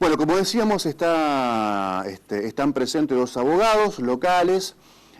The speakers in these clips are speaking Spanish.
Bueno, como decíamos, están presentes dos abogados locales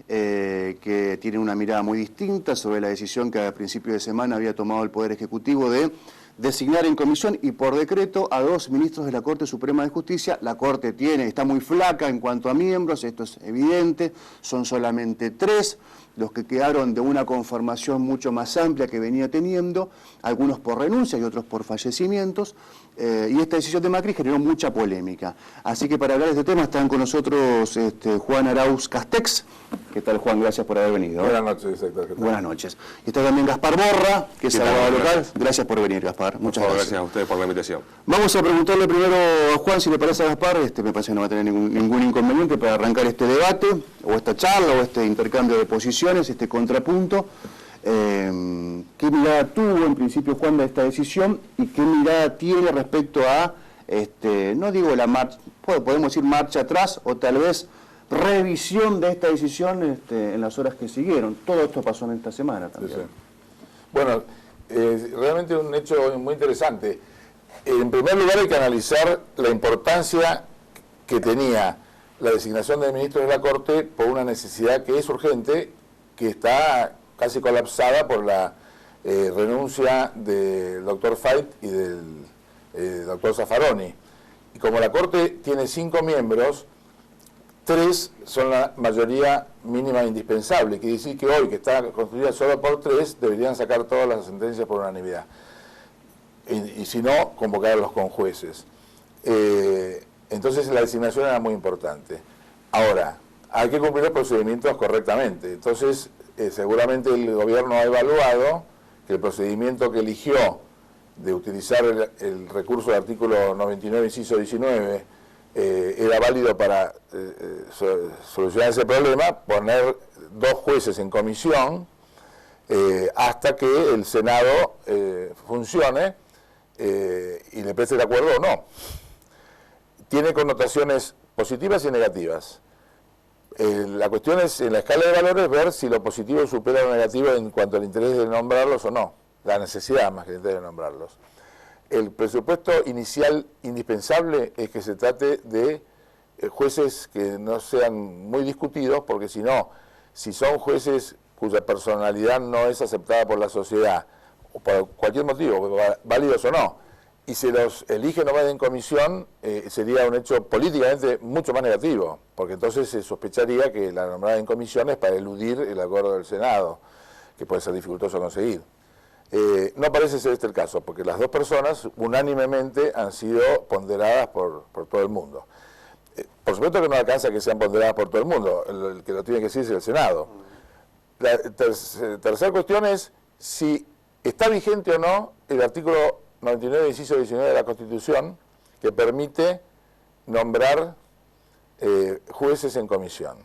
que tienen una mirada muy distinta sobre la decisión que a principio de semana había tomado el Poder Ejecutivo de designar en comisión y por decreto a dos ministros de la Corte Suprema de Justicia. La Corte está muy flaca en cuanto a miembros, esto es evidente, son solamente 3 los que quedaron de una conformación mucho más amplia que venía teniendo, algunos por renuncia y otros por fallecimientos, y esta decisión de Macri generó mucha polémica. Así que para hablar de este tema están con nosotros Juan Arauz Castex. ¿Qué tal, Juan? Gracias por haber venido. Buenas noches, Héctor. Buenas noches. Y está también Gaspar Borra, que es abogado local. Gracias por venir, Gaspar. Muchas gracias. Gracias a ustedes por la invitación. Vamos a preguntarle primero a Juan, si le parece a Gaspar, me parece que no va a tener ningún inconveniente para arrancar este debate, o esta charla, o este intercambio de posiciones, este contrapunto. ¿Qué mirada tuvo en principio Juan de esta decisión y qué mirada tiene respecto a, no digo la marcha, podemos decir marcha atrás o tal vez revisión de esta decisión en las horas que siguieron? Todo esto pasó en esta semana también. Sí, sí. Bueno, realmente un hecho muy interesante. En primer lugar hay que analizar la importancia que tenía la designación de ministros de la Corte por una necesidad que es urgente, que está casi colapsada por la renuncia del doctor Fait y del doctor Zaffaroni. Y como la Corte tiene 5 miembros, 3 son la mayoría mínima indispensable, quiere decir que hoy, que está constituida solo por 3, deberían sacar todas las sentencias por unanimidad. Y si no, convocarlos con jueces. Entonces la designación era muy importante. Ahora, hay que cumplir los procedimientos correctamente. Entonces, seguramente el gobierno ha evaluado que el procedimiento que eligió de utilizar el recurso del artículo 99, inciso 19, era válido para solucionar ese problema, poner 2 jueces en comisión hasta que el Senado funcione y le preste el acuerdo o no. Tiene connotaciones positivas y negativas. La cuestión es, en la escala de valores, ver si lo positivo supera lo negativo en cuanto al interés de nombrarlos o no. La necesidad más que el interés de nombrarlos. El presupuesto inicial indispensable es que se trate de jueces que no sean muy discutidos, porque si no, si son jueces cuya personalidad no es aceptada por la sociedad, o por cualquier motivo, válidos o no, y se los elige nomás en comisión, sería un hecho políticamente mucho más negativo, porque entonces se sospecharía que la nombrada en comisión es para eludir el acuerdo del Senado, que puede ser dificultoso conseguir. No parece ser este el caso, porque las 2 personas unánimemente han sido ponderadas por todo el mundo. Por supuesto que no alcanza que sean ponderadas por todo el mundo, el que lo tiene que decir es el Senado. La tercera cuestión es si está vigente o no el artículo 99, inciso 19 de la Constitución, que permite nombrar jueces en comisión.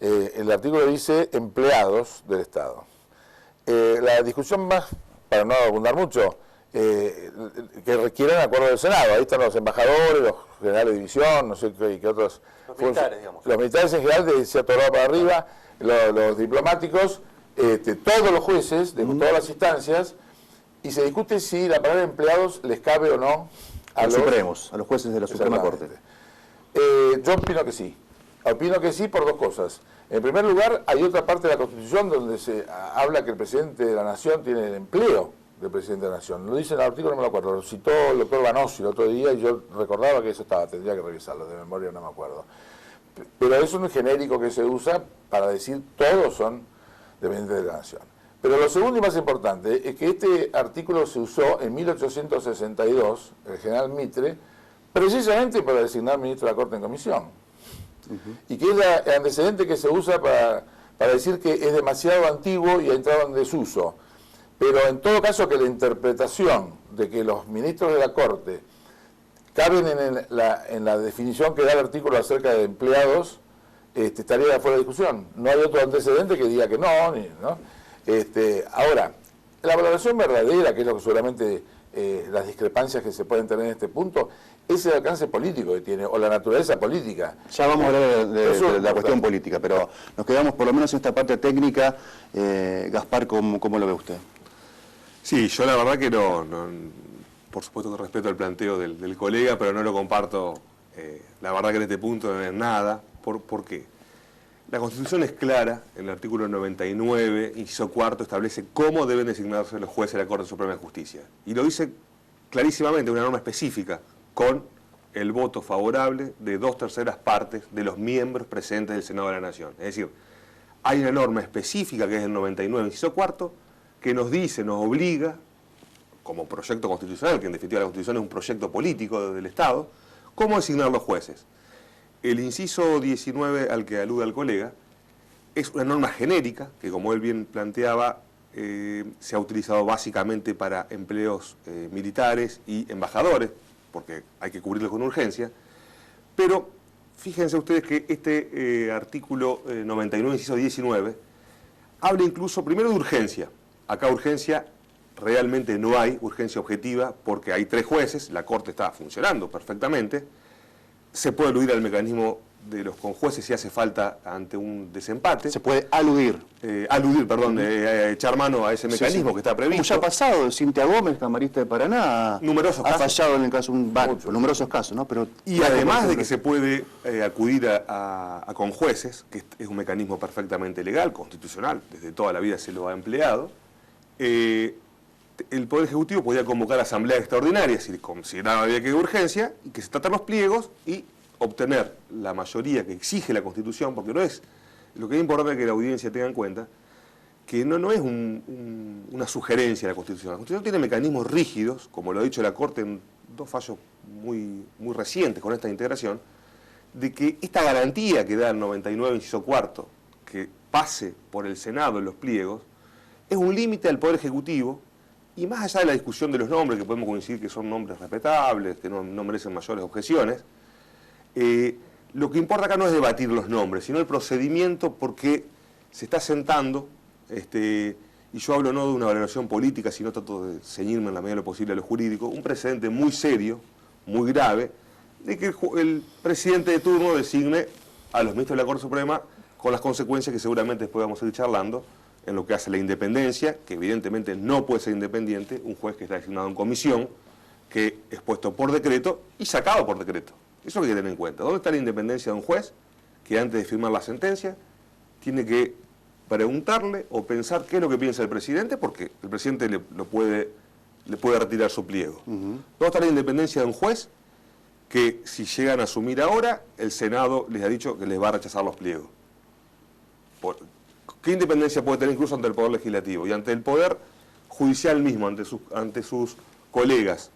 El artículo dice empleados del Estado. La discusión más, para no abundar mucho, que requieren acuerdo del Senado. Ahí están los embajadores, los generales de división, no sé qué otros. Los militares, digamos. Los militares en general, de se atoró para arriba, los diplomáticos, todos los jueces, de todas las instancias, y se discute si la palabra empleados les cabe o no a los supremos, a los jueces de la Suprema Corte. Yo opino que sí. Opino que sí por 2 cosas. En primer lugar, hay otra parte de la Constitución donde se habla que el presidente de la Nación tiene el empleo del presidente de la Nación. Lo dice en el artículo, no me lo acuerdo, lo citó el doctor Banossi el otro día y yo recordaba que eso estaba, tendría que revisarlo, de memoria no me acuerdo. Pero es un genérico que se usa para decir todos son dependientes de la Nación. Pero lo segundo y más importante es que este artículo se usó en 1862, el general Mitre, precisamente para designar ministro de la Corte en comisión. Y que es el antecedente que se usa para decir que es demasiado antiguo y ha entrado en desuso. Pero en todo caso que la interpretación de que los ministros de la Corte caben en la definición que da el artículo acerca de empleados, estaría fuera de discusión. No hay otro antecedente que diga que no. Ahora, la valoración verdadera, que es lo que seguramente las discrepancias que se pueden tener en este punto, es el alcance político que tiene, o la naturaleza política. Ya vamos a hablar de la cuestión política, pero nos quedamos por lo menos en esta parte técnica. Gaspar, ¿cómo lo ve usted? Sí, yo la verdad que no por supuesto que respeto el planteo del colega, pero no lo comparto, la verdad que en este punto en nada. ¿Por qué? La Constitución es clara, en el artículo 99, inciso cuarto, establece cómo deben designarse los jueces de la Corte Suprema de Justicia. Y lo dice clarísimamente, una norma específica, con el voto favorable de 2/3 partes de los miembros presentes del Senado de la Nación. Es decir, hay una norma específica, que es el 99, inciso cuarto, que nos dice, nos obliga, como proyecto constitucional, que en definitiva la Constitución es un proyecto político del Estado, cómo designar los jueces. El inciso 19 al que alude el colega es una norma genérica que, como él bien planteaba, se ha utilizado básicamente para empleos militares y embajadores, porque hay que cubrirlo con urgencia, pero fíjense ustedes que este artículo 99, inciso 19, habla incluso primero de urgencia. Acá urgencia realmente no hay, urgencia objetiva, porque hay 3 jueces, la Corte está funcionando perfectamente. Se puede aludir al mecanismo de los conjueces si hace falta ante un desempate. Se puede aludir. Echar mano a ese mecanismo que está previsto. Como ya ha pasado, Cintia Gómez, camarista de Paraná, numerosos ha casos. fallado en el caso, numerosos casos, ¿no? Pero y además de que se puede acudir a conjueces, que es un mecanismo perfectamente legal, constitucional, desde toda la vida se lo ha empleado, el Poder Ejecutivo podía convocar asambleas extraordinarias si consideraba había que de urgencia, y que se tratan los pliegos y obtener la mayoría que exige la Constitución, porque no es, lo que es importante que la audiencia tenga en cuenta, que no es una sugerencia de la Constitución. La Constitución tiene mecanismos rígidos, como lo ha dicho la Corte en 2 fallos muy recientes con esta integración, de que esta garantía que da el 99, inciso cuarto, que pase por el Senado en los pliegos, es un límite al Poder Ejecutivo. Y más allá de la discusión de los nombres, que podemos coincidir que son nombres respetables, que no merecen mayores objeciones, lo que importa acá no es debatir los nombres, sino el procedimiento, porque se está sentando, y yo hablo no de una valoración política, sino trato de ceñirme en la medida de lo posible a lo jurídico, un precedente muy serio, muy grave, de que el presidente de turno designe a los ministros de la Corte Suprema, con las consecuencias que seguramente después vamos a ir charlando, en lo que hace la independencia, que evidentemente no puede ser independiente, un juez que está designado en comisión, que es puesto por decreto y sacado por decreto. Eso hay que tener en cuenta. ¿Dónde está la independencia de un juez que antes de firmar la sentencia tiene que preguntarle o pensar qué es lo que piensa el presidente, porque el presidente le puede retirar su pliego? ¿Dónde está la independencia de un juez que, si llegan a asumir ahora, el Senado les ha dicho que les va a rechazar los pliegos? ¿Qué independencia puede tener incluso ante el Poder Legislativo y ante el Poder Judicial mismo, ante sus colegas?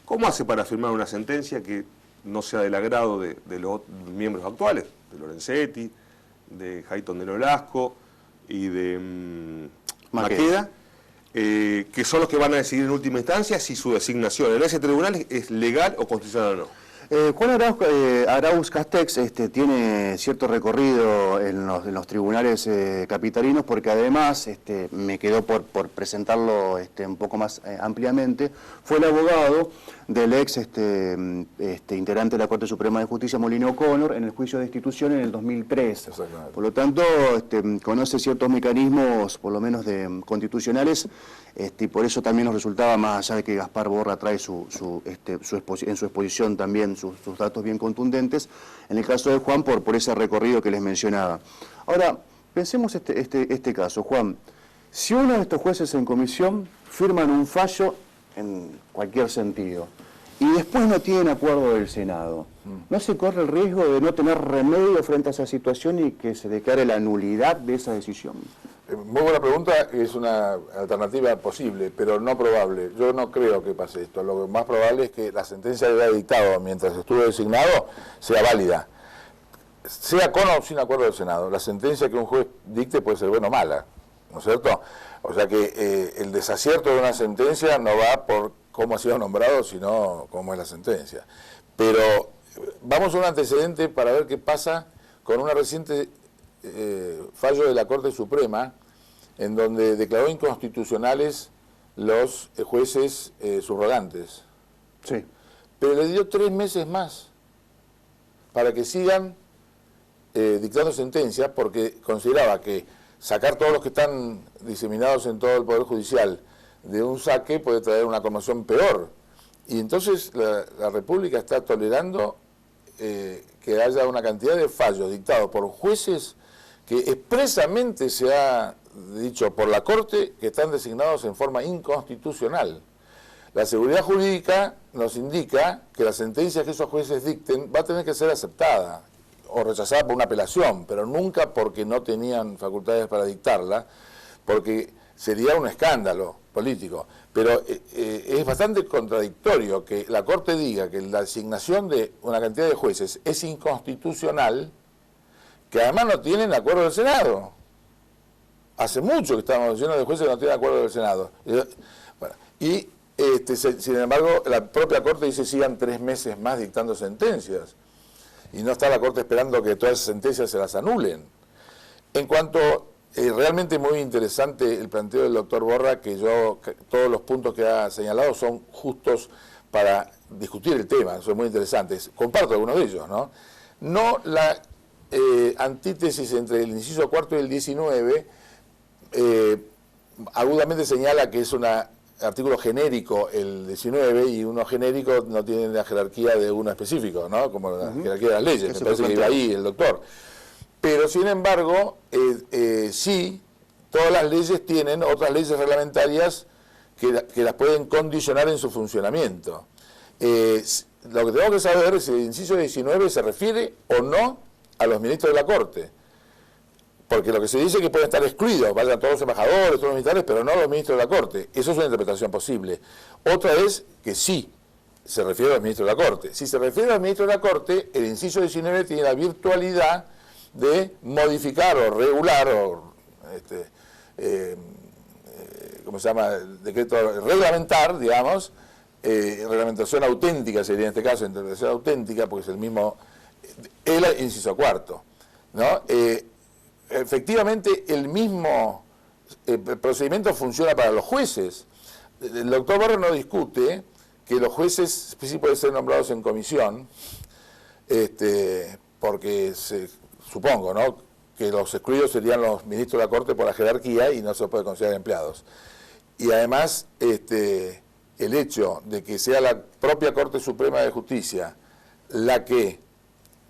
¿Cómo hace para firmar una sentencia que no sea del agrado de los miembros actuales, de Lorenzetti, de Jayton de Nolasco y de Maqueda, que son los que van a decidir en última instancia si su designación en ese tribunal es legal o constitucional o no? Juan Arauz Castex tiene cierto recorrido en los tribunales capitalinos, porque además, me quedó por presentarlo un poco más ampliamente, fue el abogado del ex integrante de la Corte Suprema de Justicia, Molino O'Connor, en el juicio de destitución en el 2003. Por lo tanto, conoce ciertos mecanismos, por lo menos constitucionales, y por eso también nos resultaba, más allá de que Gaspar Borra trae en su exposición también sus datos bien contundentes, en el caso de Juan, por ese recorrido que les mencionaba. Ahora, pensemos este caso, Juan. Si uno de estos jueces en comisión firman un fallo en cualquier sentido y después no tienen acuerdo del Senado, ¿no se corre el riesgo de no tener remedio frente a esa situación y que se declare la nulidad de esa decisión? Muy buena pregunta, es una alternativa posible, pero no probable. Yo no creo que pase esto. Lo más probable es que la sentencia que haya dictado mientras estuvo designado sea válida, sea con o sin acuerdo del Senado. La sentencia que un juez dicte puede ser buena o mala, ¿no es cierto? O sea que el desacierto de una sentencia no va por cómo ha sido nombrado, sino cómo es la sentencia. Pero vamos a un antecedente para ver qué pasa con una reciente fallo de la Corte Suprema, en donde declaró inconstitucionales los jueces subrogantes. Sí. Pero le dio 3 meses más para que sigan dictando sentencias, porque consideraba que sacar todos los que están diseminados en todo el Poder Judicial de un saque puede traer una conmoción peor. Y entonces la República está tolerando que haya una cantidad de fallos dictados por jueces que expresamente se ha dicho por la Corte que están designados en forma inconstitucional. La seguridad jurídica nos indica que la sentencia que esos jueces dicten va a tener que ser aceptada o rechazada por una apelación, pero nunca porque no tenían facultades para dictarla, porque sería un escándalo político. Pero es bastante contradictorio que la Corte diga que la designación de una cantidad de jueces es inconstitucional, que además no tienen acuerdo del Senado. Hace mucho que estamos llenos de jueces que no tienen acuerdo del Senado. Bueno, y sin embargo, la propia Corte dice que sigan 3 meses más dictando sentencias. Y no está la Corte esperando que todas esas sentencias se las anulen. En cuanto, realmente muy interesante el planteo del doctor Borra, que todos los puntos que ha señalado son justos para discutir el tema, son muy interesantes. Comparto algunos de ellos, ¿no? No la antítesis entre el inciso 4 y el 19, agudamente señala que es un artículo genérico el 19 y uno genérico no tiene la jerarquía de uno específico, ¿no? Como la jerarquía de las leyes, me parece que iba ahí el doctor. Pero sin embargo, sí, todas las leyes tienen otras leyes reglamentarias que las pueden condicionar en su funcionamiento. Lo que tenemos que saber es si el inciso 19 se refiere o no a los ministros de la Corte. Porque lo que se dice es que pueden estar excluidos, vayan todos los embajadores, todos los militares, pero no los ministros de la Corte. Eso es una interpretación posible. Otra es que sí se refiere a los ministros de la Corte. Si se refiere a los ministros de la Corte, el inciso 19 tiene la virtualidad de modificar o regular o ¿cómo se llama? Decreto, reglamentar, digamos, reglamentación auténtica sería en este caso, interpretación auténtica, porque es el mismo, el inciso 4, ¿no? Efectivamente, el mismo procedimiento funciona para los jueces. El doctor Borra no discute que los jueces sí pueden ser nombrados en comisión, porque supongo, ¿no?, que los excluidos serían los ministros de la Corte por la jerarquía y no se puede considerar empleados. Y además, el hecho de que sea la propia Corte Suprema de Justicia la que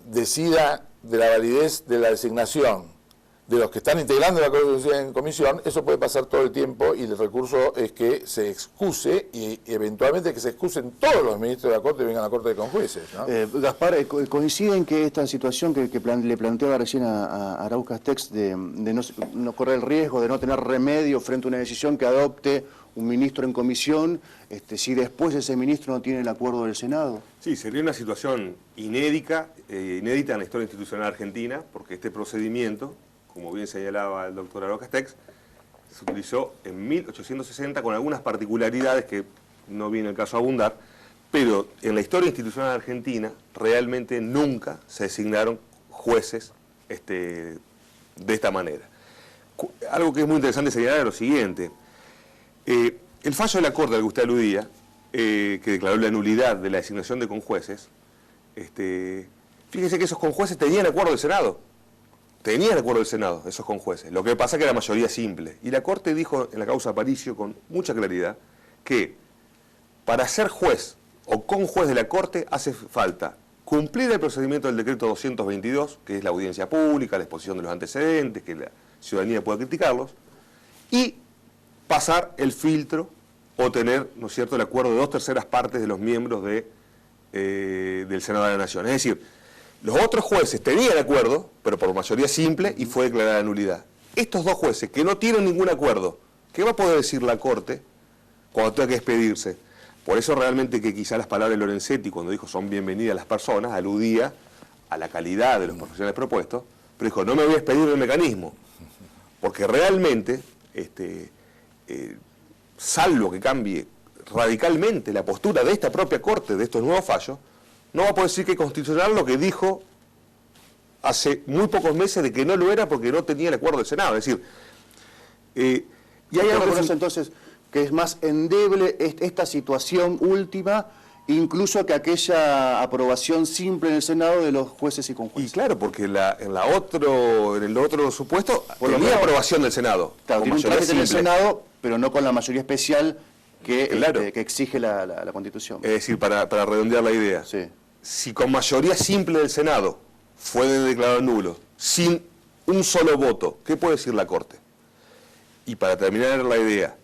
decida de la validez de la designación de los que están integrando la Corte en comisión, eso puede pasar todo el tiempo y el recurso es que se excuse y eventualmente que se excusen todos los ministros de la Corte y vengan a la Corte con jueces, ¿no? Gaspar, coinciden que esta situación que le planteaba recién a Arauz Castex de no correr el riesgo de no tener remedio frente a una decisión que adopte un ministro en comisión, si después ese ministro no tiene el acuerdo del Senado? Sí, sería una situación inédita en la historia institucional argentina, porque este procedimiento, como bien señalaba el doctor Arauz Castex, se utilizó en 1860 con algunas particularidades que no viene el caso a abundar, pero en la historia institucional argentina realmente nunca se designaron jueces de esta manera. Algo que es muy interesante señalar es lo siguiente. El fallo de la Corte al que usted aludía, que declaró la nulidad de la designación de conjueces, fíjese que esos conjueces tenían acuerdo del Senado. Tenían acuerdo del Senado, esos conjueces. Lo que pasa es que era mayoría simple. Y la Corte dijo en la causa Aparicio con mucha claridad que para ser juez o conjuez de la Corte hace falta cumplir el procedimiento del decreto 222, que es la audiencia pública, la exposición de los antecedentes, que la ciudadanía pueda criticarlos, y pasar el filtro o tener, ¿no es cierto?, el acuerdo de 2/3 partes de los miembros del Senado de la Nación. Es decir, los otros jueces tenían acuerdo, pero por mayoría simple, y fue declarada nulidad. Estos dos jueces que no tienen ningún acuerdo, ¿qué va a poder decir la Corte cuando tenga que expedirse? Por eso realmente que quizá las palabras de Lorenzetti, cuando dijo son bienvenidas las personas, aludía a la calidad de los profesionales propuestos, pero dijo, no me voy a expedir del mecanismo, porque realmente, salvo que cambie radicalmente la postura de esta propia Corte, de estos nuevos fallos, no va a poder decir que es constitucional lo que dijo hace muy pocos meses de que no lo era porque no tenía el acuerdo del Senado. Es decir, y hay algo entonces que es más endeble esta situación última, incluso que aquella aprobación simple en el Senado de los jueces y conjueces. Y claro, porque en el otro supuesto tenía aprobación del Senado. Claro, tiene un trámite en el Senado, pero no con la mayoría especial Claro. que exige la Constitución. Es decir, para redondear la idea, Sí. si con mayoría simple del Senado fue declarado nulo, sin un solo voto, ¿qué puede decir la Corte? Y para terminar la idea,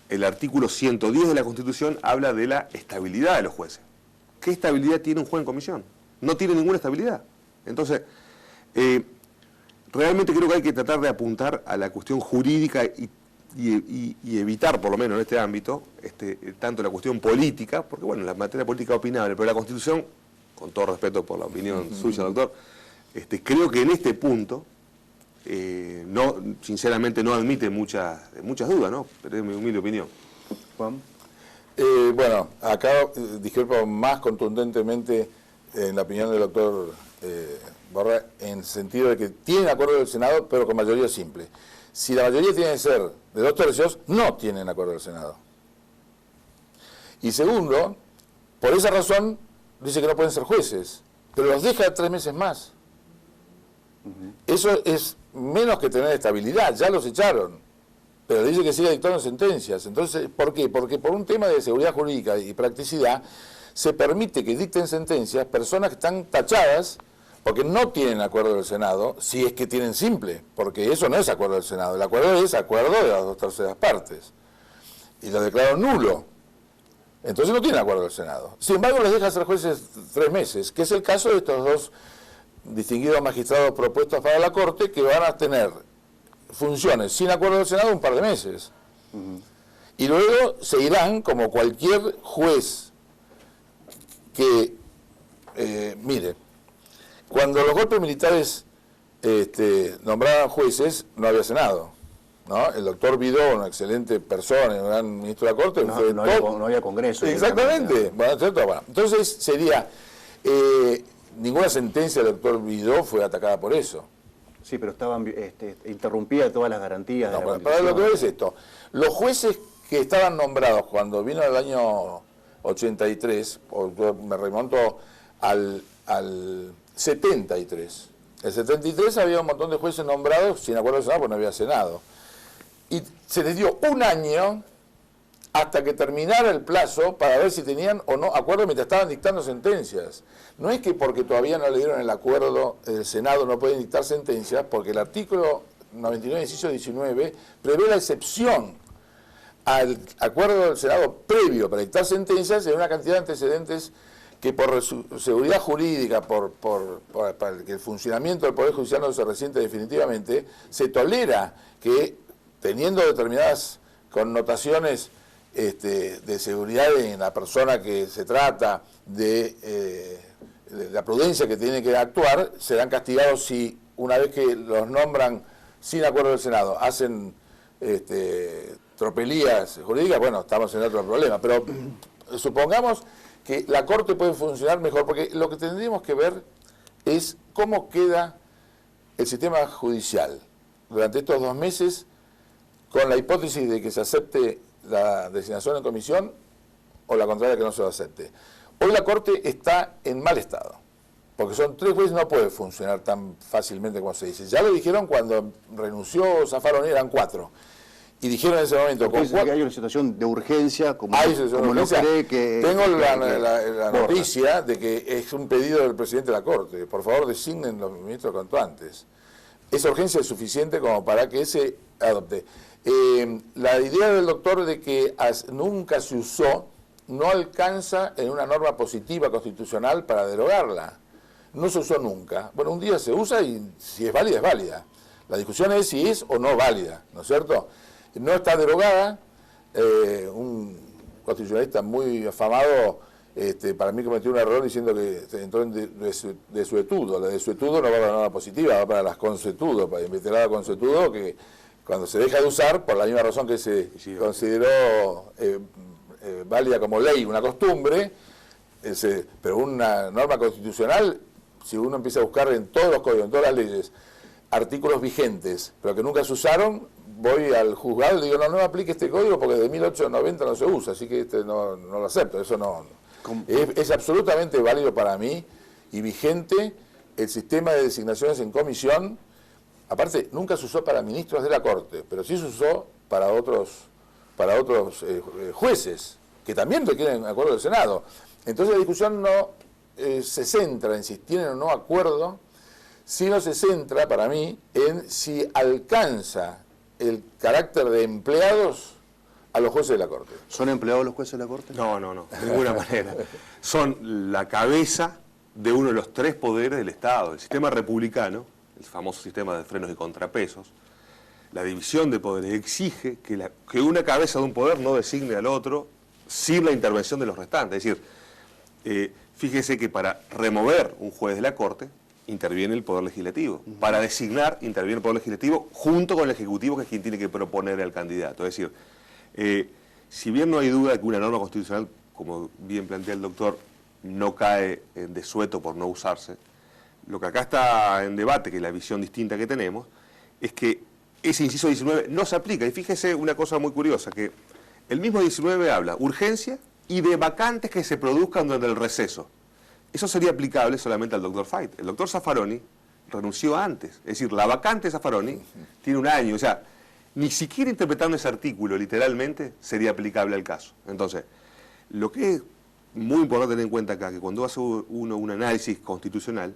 el artículo 110 de la Constitución habla de la estabilidad de los jueces. ¿Qué estabilidad tiene un juez en comisión? No tiene ninguna estabilidad. Entonces, realmente creo que hay que tratar de apuntar a la cuestión jurídica y evitar, por lo menos en este ámbito, tanto la cuestión política, porque bueno, la materia política es opinable, pero la Constitución, con todo respeto por la opinión suya, doctor, creo que en este punto, sinceramente no admite muchas dudas, ¿no? Pero es mi humilde opinión. Juan. Bueno, acá discrepo más contundentemente en la opinión del doctor Borra, en el sentido de que tienen acuerdo del Senado, pero con mayoría simple. Si la mayoría tiene que ser de 2/3, no tienen acuerdo del Senado. Y segundo, por esa razón, dice que no pueden ser jueces, pero los deja 3 meses más. Eso es menos que tener estabilidad, ya los echaron, pero dice que sigue dictando sentencias. Entonces, ¿por qué? Porque por un tema de seguridad jurídica y practicidad, se permite que dicten sentencias personas que están tachadas porque no tienen acuerdo del Senado, si es que tienen simple, porque eso no es acuerdo del Senado, el acuerdo es acuerdo de las 2/3 partes, y lo declararon nulo. Entonces no tienen acuerdo del Senado. Sin embargo, les deja ser jueces 3 meses, que es el caso de estos 2 distinguidos magistrados propuestos para la Corte, que van a tener funciones sin acuerdo del Senado un par de meses. Y luego se irán como cualquier juez que, mire, cuando los golpes militares nombraban jueces, no había Senado, ¿no? El doctor Vidó, una excelente persona, un gran ministro de la Corte, No había Congreso. Exactamente. Bueno, entonces sería, ninguna sentencia del doctor Vidó fue atacada por eso. Sí, pero estaban interrumpía todas las garantías de la Para Constitución. lo que es esto, los jueces que estaban nombrados cuando vino el año 83, yo me remonto al 73. El 73 había un montón de jueces nombrados sin acuerdo del Senado porque no había Senado. Y se les dio un año hasta que terminara el plazo para ver si tenían o no acuerdo mientras estaban dictando sentencias. No es que porque todavía no le dieron el acuerdo del Senado no pueden dictar sentencias, porque el artículo 99, inciso 19, prevé la excepción al acuerdo del Senado previo para dictar sentencias en una cantidad de antecedentes que por su seguridad jurídica, para que el funcionamiento del Poder Judicial no se resiente definitivamente, se tolera que, teniendo determinadas connotaciones de seguridad en la persona que se trata, de la prudencia que tiene que actuar, serán castigados si, una vez que los nombran sin acuerdo del Senado, hacen tropelías jurídicas. Bueno, estamos en otro problema, pero supongamos que la Corte puede funcionar mejor, porque lo que tendríamos que ver es cómo queda el sistema judicial durante estos 2 meses, con la hipótesis de que se acepte la designación en comisión o la contraria, que no se lo acepte. Hoy la Corte está en mal estado, porque son 3 jueces, no puede funcionar tan fácilmente como se dice. Ya lo dijeron cuando renunció Zaffaroni, eran 4. Y dijeron en ese momento... Que hay una situación de urgencia, como no cree que... Tengo la noticia de que es un pedido del presidente de la Corte. Por favor, designen los ministros cuanto antes. Esa urgencia es suficiente como para que se adopte. La idea del doctor de que nunca se usó no alcanza en una norma positiva constitucional para derogarla. No se usó nunca. Bueno, un día se usa y si es válida, es válida. La discusión es si es o no válida, ¿no es cierto? No está derogada. Un constitucionalista muy afamado, para mí cometió un error diciendo que entró en desuetudo. La desuetudo no va para la norma positiva, va para las consuetudo, para inveterada consuetudo, que cuando se deja de usar, por la misma razón que se consideró válida como ley, una costumbre, pero una norma constitucional, si uno empieza a buscar en todos los códigos, en todas las leyes, artículos vigentes, pero que nunca se usaron, voy al juzgado y le digo, no me aplique este código porque de 1890 no se usa, así que no lo acepto. Eso no. Es absolutamente válido para mí y vigente el sistema de designaciones en comisión. Aparte, nunca se usó para ministros de la Corte, pero sí se usó para otros para otros jueces, que también requieren acuerdo del Senado. Entonces la discusión no se centra en si tienen o no acuerdo, sino se centra, para mí, en si alcanza el carácter de empleados a los jueces de la Corte. ¿Son empleados los jueces de la Corte? No, de ninguna manera. Son la cabeza de uno de los tres poderes del Estado. El sistema republicano, el famoso sistema de frenos y contrapesos, la división de poderes exige que una cabeza de un poder no designe al otro sin la intervención de los restantes. Es decir, fíjese que para remover un juez de la Corte interviene el Poder Legislativo. Para designar interviene el Poder Legislativo junto con el Ejecutivo, que es quien tiene que proponer al candidato. Es decir, si bien no hay duda de que una norma constitucional, como bien plantea el doctor, no cae en desueto por no usarse, lo que acá está en debate, que es la visión distinta que tenemos, es que ese inciso 19 no se aplica. Y fíjese una cosa muy curiosa, que el mismo 19 habla urgencia y de vacantes que se produzcan durante el receso. Eso sería aplicable solamente al doctor Fait. El doctor Zaffaroni renunció antes. Es decir, la vacante de Zaffaroni tiene un año. O sea, ni siquiera interpretando ese artículo literalmente sería aplicable al caso. Entonces, lo que es muy importante tener en cuenta acá, que cuando hace uno un análisis constitucional,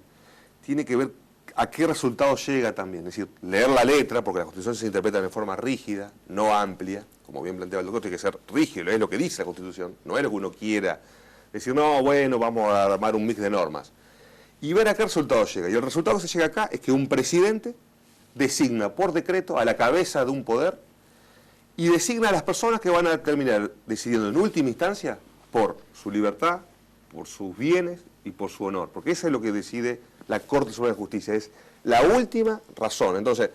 tiene que ver a qué resultado llega también. Es decir, leer la letra, porque la Constitución se interpreta de forma rígida, no amplia, como bien planteaba el doctor, tiene que ser rígido, es lo que dice la Constitución, no es lo que uno quiera. Decir, no, bueno, vamos a armar un mix de normas. Y ver a qué resultado llega. Y el resultado que se llega acá es que un presidente designa por decreto a la cabeza de un poder y designa a las personas que van a terminar decidiendo en última instancia por su libertad, por sus bienes y por su honor. Porque eso es lo que decide la Corte Suprema de Justicia, es la última razón. Entonces,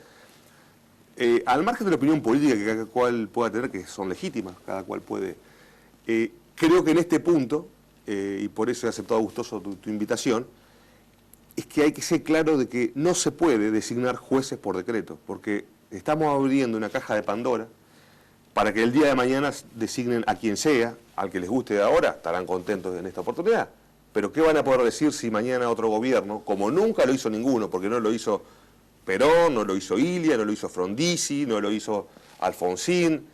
al margen de la opinión política que cada cual pueda tener, que son legítimas, cada cual puede, creo que en este punto, y por eso he aceptado gustoso tu invitación, es que hay que ser claro de que no se puede designar jueces por decreto, porque estamos abriendo una caja de Pandora para que el día de mañana designen a quien sea, al que les guste de ahora, estarán contentos en esta oportunidad. Pero ¿qué van a poder decir si mañana otro gobierno, como nunca lo hizo ninguno, porque no lo hizo Perón, no lo hizo Ilia, no lo hizo Frondizi, no lo hizo Alfonsín,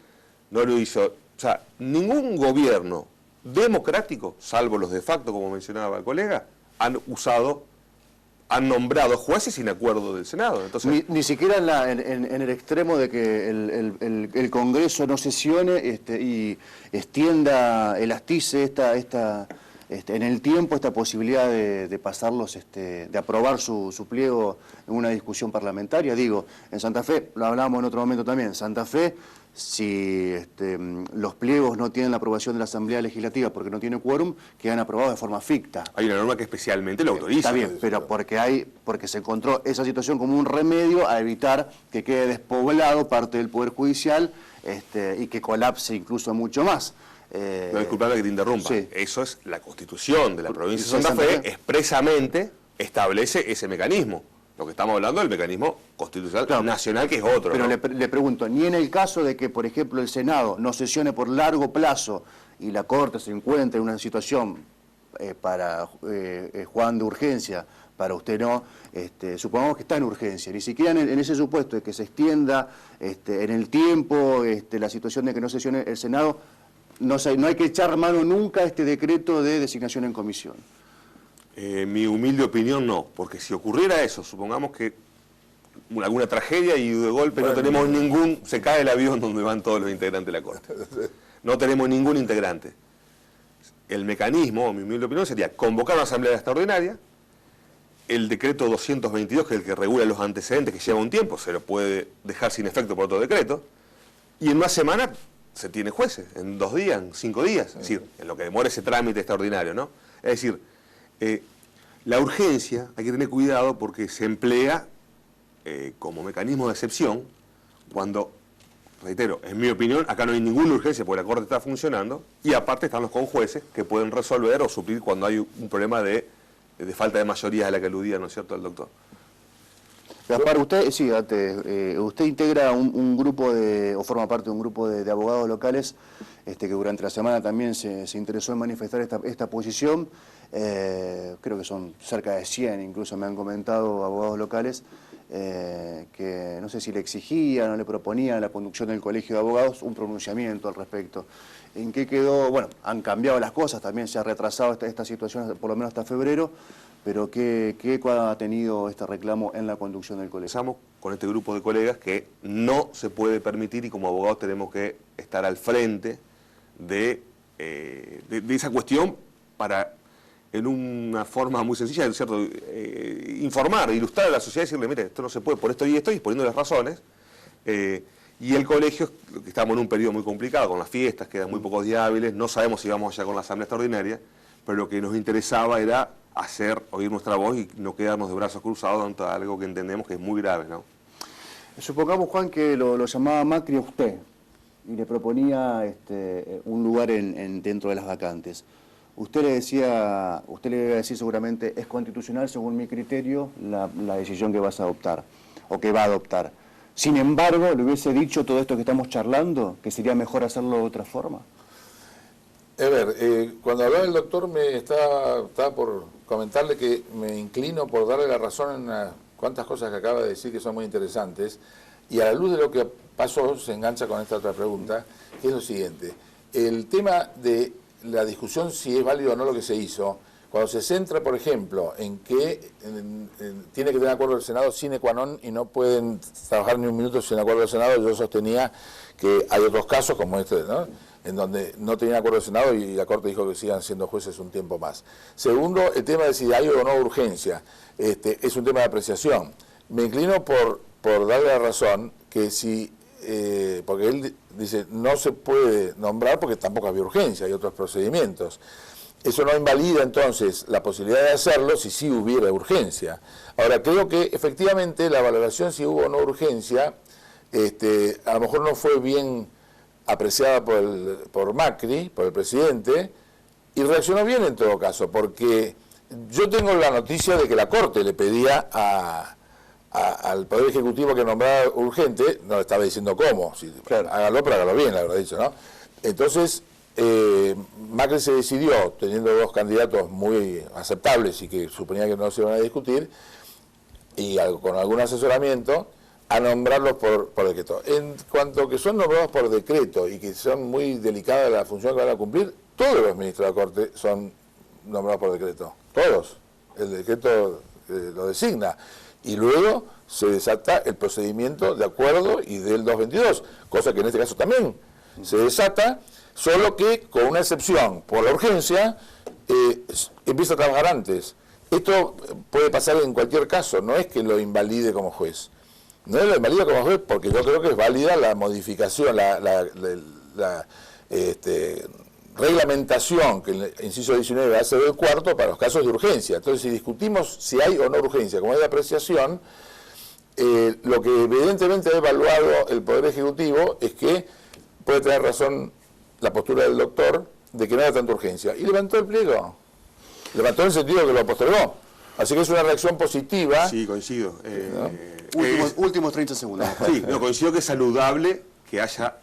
no lo hizo... O sea, ningún gobierno democrático, salvo los de facto, como mencionaba el colega, han nombrado jueces sin acuerdo del Senado. Entonces, ni siquiera en el extremo de que el Congreso no sesione y extienda, elastice en el tiempo esta posibilidad de pasarlos, de aprobar su pliego en una discusión parlamentaria. Digo, en Santa Fe, lo hablábamos en otro momento también, Santa Fe, si los pliegos no tienen la aprobación de la Asamblea Legislativa porque no tiene quórum, quedan aprobados de forma ficta. Hay una norma que especialmente lo autoriza. Está bien, pero porque se encontró esa situación como un remedio a evitar que quede despoblado parte del Poder Judicial y que colapse incluso mucho más. No, disculpame que te interrumpa. Sí. Eso es la Constitución de la provincia de Santa Fe, expresamente establece ese mecanismo. Lo que estamos hablando es el mecanismo constitucional nacional, que es otro. Pero ¿no? le pregunto, ni en el caso de que, por ejemplo, el Senado no sesione por largo plazo y la Corte se encuentre en una situación para Juan de urgencia, para usted no, supongamos que está en urgencia, ni siquiera en ese supuesto de que se extienda en el tiempo la situación de que no sesione el Senado, no hay que echar mano nunca a este decreto de designación en comisión. Mi humilde opinión no, porque si ocurriera eso, supongamos que alguna tragedia y de golpe no tenemos se cae el avión donde van todos los integrantes de la Corte. No tenemos ningún integrante. El mecanismo, mi humilde opinión, sería convocar una asamblea extraordinaria, el decreto 222, que es el que regula los antecedentes, que lleva un tiempo, se lo puede dejar sin efecto por otro decreto, y en una semana se tiene jueces, en 2 días, en 5 días, es decir, en lo que demora ese trámite extraordinario, ¿no? Es decir, la urgencia hay que tener cuidado porque se emplea como mecanismo de excepción cuando, reitero, en mi opinión, acá no hay ninguna urgencia porque la Corte está funcionando y aparte están los conjueces que pueden resolver o suplir cuando hay un problema de falta de mayoría a la que aludía, ¿no es cierto?, el doctor. Gaspar, usted integra un grupo o forma parte de un grupo de abogados locales que durante la semana también se interesó en manifestar esta posición. Creo que son cerca de 100, incluso me han comentado abogados locales. que no sé si le exigían o le proponían a la conducción del Colegio de Abogados un pronunciamiento al respecto. ¿En qué quedó? Bueno, han cambiado las cosas, también se ha retrasado esta situación por lo menos hasta febrero, pero ¿qué eco ha tenido este reclamo en la conducción del colegio? Empezamos con este grupo de colegas que no se puede permitir, y como abogados tenemos que estar al frente de esa cuestión para, en una forma muy sencilla, ¿cierto? Informar, ilustrar a la sociedad y decirle, mire, esto no se puede por esto y esto, y poniendo las razones. Y el colegio, que estamos en un periodo muy complicado, con las fiestas, quedan muy pocos días hábiles, no sabemos si vamos allá con la asamblea extraordinaria, pero lo que nos interesaba era oír nuestra voz y no quedarnos de brazos cruzados ante algo que entendemos que es muy grave, ¿no? Supongamos, Juan, que lo llamaba Macri a usted y le proponía un lugar dentro de las vacantes. Usted le iba a decir seguramente, es constitucional según mi criterio la decisión que vas a adoptar o que va a adoptar. Sin embargo, le hubiese dicho todo esto que estamos charlando, que sería mejor hacerlo de otra forma. A ver, cuando hablaba el doctor me estaba por comentarle que me inclino por darle la razón en unas cuantas cosas que acaba de decir que son muy interesantes, y a la luz de lo que pasó se engancha con esta otra pregunta, que es lo siguiente. El tema de la discusión si es válido o no lo que se hizo, cuando se centra, por ejemplo, en que tiene que tener acuerdo del Senado sine qua non y no pueden trabajar ni un minuto sin acuerdo del Senado, yo sostenía que hay otros casos como este, ¿no?, en donde no tenían acuerdo del Senado y la Corte dijo que sigan siendo jueces un tiempo más. Segundo, el tema de si hay o no urgencia, es un tema de apreciación. Me inclino por darle la razón que si, porque él dice, no se puede nombrar porque tampoco había urgencia, hay otros procedimientos. Eso no invalida entonces la posibilidad de hacerlo si sí hubiera urgencia. Ahora, creo que efectivamente la valoración si hubo o no urgencia, a lo mejor no fue bien apreciada por Macri, por el presidente, y reaccionó bien en todo caso, porque yo tengo la noticia de que la Corte le pedía al Poder Ejecutivo que nombrara urgente, no le estaba diciendo cómo, si, claro, hágalo, pero hágalo bien, la verdad dicho, ¿no? Entonces, Macri se decidió, teniendo dos candidatos muy aceptables y que suponía que no se iban a discutir, y con algún asesoramiento, a nombrarlos por decreto. En cuanto que son nombrados por decreto y que son muy delicadas la función que van a cumplir, todos los ministros de la Corte son nombrados por decreto, todos. El decreto lo designa. Y luego se desata el procedimiento de acuerdo y del 222, cosa que en este caso también se desata, solo que con una excepción, por la urgencia, empieza a trabajar antes. Esto puede pasar en cualquier caso, no es que lo invalide como juez. No lo invalida como juez porque yo creo que es válida la modificación, la reglamentación que el inciso 19 hace del cuarto para los casos de urgencia. Entonces, si discutimos si hay o no urgencia, como es de apreciación, lo que evidentemente ha evaluado el Poder Ejecutivo es que puede tener razón la postura del doctor de que no era tanta urgencia. Y levantó el pliego. Levantó en el sentido de que lo postergó. Así que es una reacción positiva. Sí, coincido. Últimos 30 segundos. Sí, coincido que es saludable que haya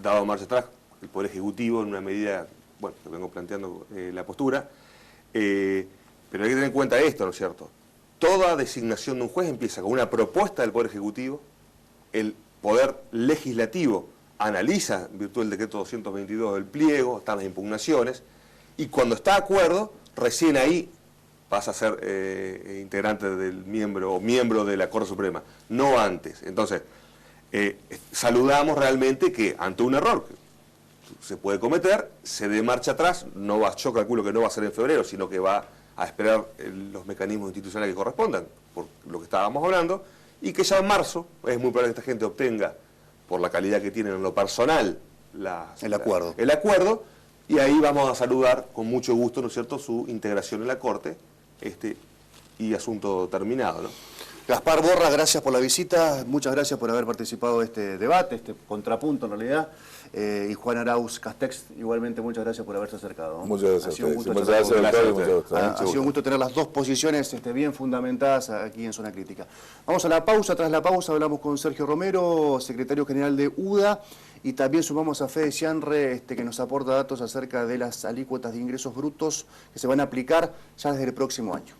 dado marcha atrás el Poder Ejecutivo en una medida, bueno, que vengo planteando la postura, pero hay que tener en cuenta esto, ¿no es cierto? Toda designación de un juez empieza con una propuesta del Poder Ejecutivo, el Poder Legislativo analiza, en virtud del decreto 222 del pliego, están las impugnaciones, y cuando está de acuerdo, recién ahí pasa a ser integrante del miembro de la Corte Suprema, no antes. Entonces, saludamos realmente que ante un error que se puede cometer, se dé marcha atrás, yo calculo que no va a ser en febrero, sino que va a esperar los mecanismos institucionales que correspondan, por lo que estábamos hablando, y que ya en marzo es muy probable que esta gente obtenga, por la calidad que tienen en lo personal, el acuerdo, y ahí vamos a saludar con mucho gusto, ¿no es cierto?, su integración en la Corte, y asunto terminado, ¿no? Gaspar Borra, gracias por la visita, muchas gracias por haber participado de este debate, este contrapunto en realidad, y Juan Arauz Castex, igualmente muchas gracias por haberse acercado. Muchas gracias. Ha sido un gusto, ha sido un gusto tener las dos posiciones bien fundamentadas aquí en Zona Crítica. Vamos a la pausa, tras la pausa hablamos con Sergio Romero, secretario general de UDA, y también sumamos a Fede Cianre, que nos aporta datos acerca de las alícuotas de ingresos brutos que se van a aplicar ya desde el próximo año.